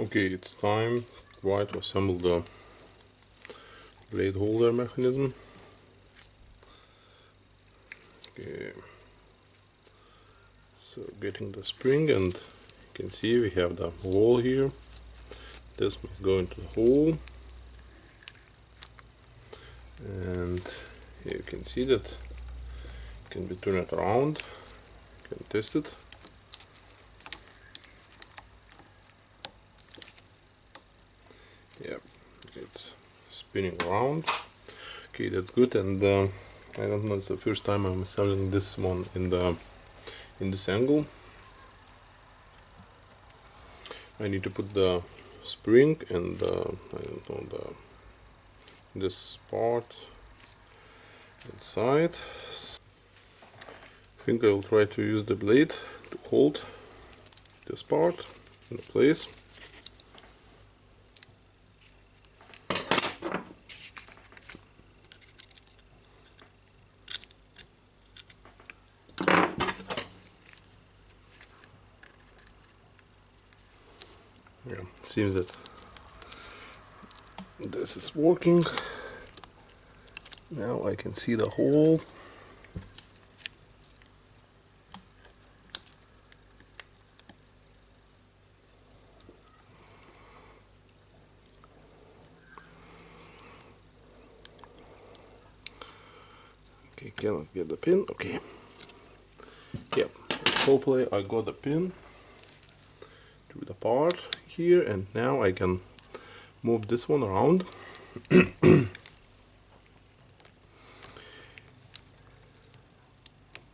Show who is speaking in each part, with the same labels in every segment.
Speaker 1: Okay, it's time to assemble the blade holder mechanism. Okay, so getting the spring, and you can see we have the hole here. This must go into the hole, and here you can see that it can be turned around. You can test it. Yep, it's spinning around. Okay, that's good. And I don't know, it's the first time I'm assembling this one in this angle. I need to put the spring and I don't know, this part inside. I think I will try to use the blade to hold this part in place. Yeah, seems that this is working. Now I can see the hole. Okay, cannot get the pin. Okay. Yep. Hopefully I got the pin to the part here, and now I can move this one around.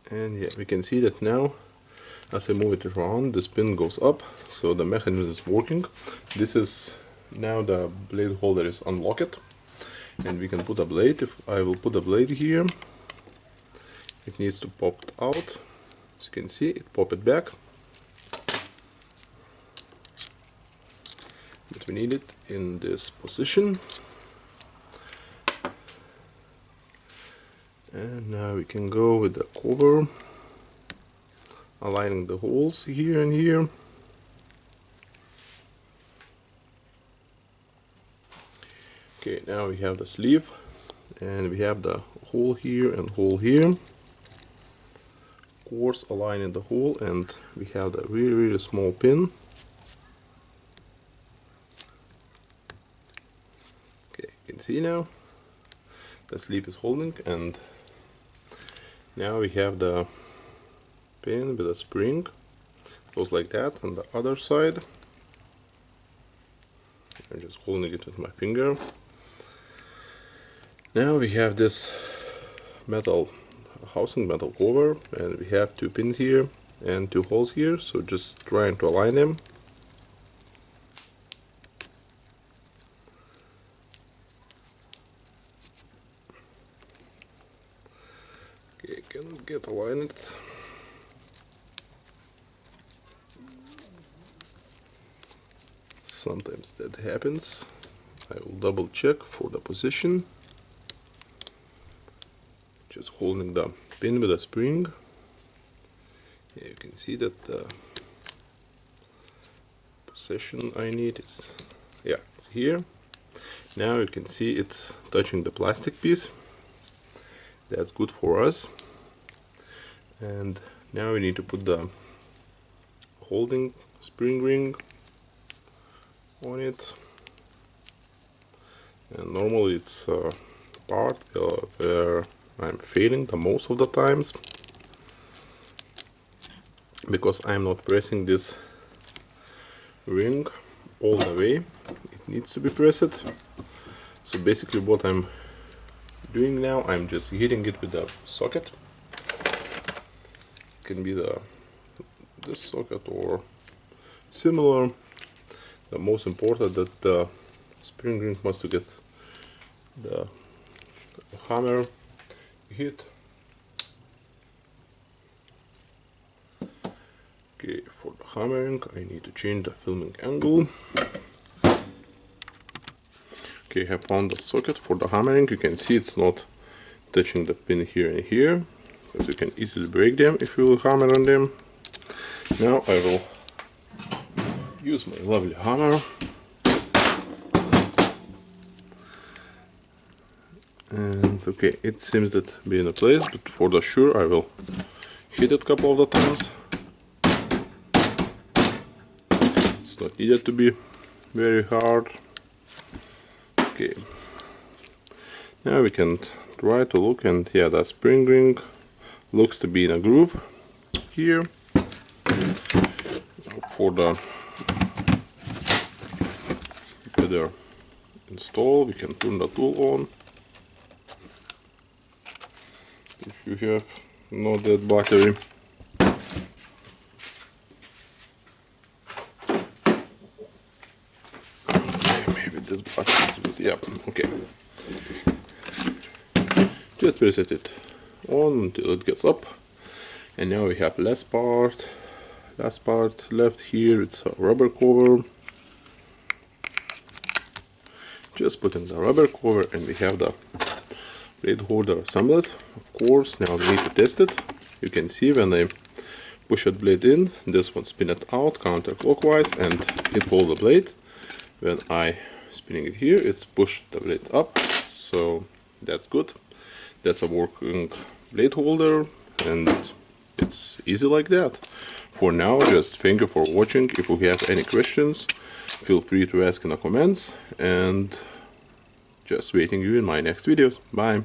Speaker 1: And yeah, we can see that now as I move it around, this pin goes up, so the mechanism is working. This is now the blade holder is unlocked, and we can put a blade. If I will put a blade here, it needs to pop out. As you can see, it pop it back. But we need it in this position. And now we can go with the cover, aligning the holes here and here. Okay, now we have the sleeve, and we have the hole here and hole here. Of course, aligning the hole, and we have the really small pin. Okay, you can see now the sleeve is holding, and now we have the pin with a spring. It goes like that on the other side. I'm just holding it with my finger. Now we have this metal housing, metal cover, and we have two pins here and two holes here, so just trying to align them. Okay, cannot get aligned. Sometimes that happens. I will double check for the position. Just holding the pin with a spring. Yeah, you can see that the position I need is, yeah, it's here. Now you can see it's touching the plastic piece. That's good for us. And now we need to put the holding spring ring on it. And normally it's a part where I'm failing the most of the times, because I'm not pressing this ring all the way. It needs to be pressed. So basically what I'm doing now, I'm just hitting it with the socket. It can be this socket or similar. The most important that the spring ring must get the hammer hit. Okay, for the hammering I need to change the filming angle. Okay, I found the socket for the hammering. You can see it's not touching the pin here and here, because you can easily break them if you will hammer on them. Now I will use my lovely hammer. And okay, it seems that be in a place, but for the sure I will hit it a couple of the times. It's not needed to be very hard. Okay, now we can try to look, and yeah, the spring ring looks to be in a groove here. For the better install, we can turn the tool on. If you have not that battery. Okay, maybe this battery is good. Yeah, okay. Just preset it on until it gets up, and now we have last part left here. It's a rubber cover. Just put in the rubber cover, and we have the blade holder assembled. Of course, now we need to test it. You can see when I push that blade in, this one spin it out counterclockwise and it hold the blade. When I spinning it here, it's pushed the blade up, so that's good. That's a working blade holder, and it's easy like that. For now, just thank you for watching. If you have any questions, feel free to ask in the comments, and just waiting you in my next videos. Bye.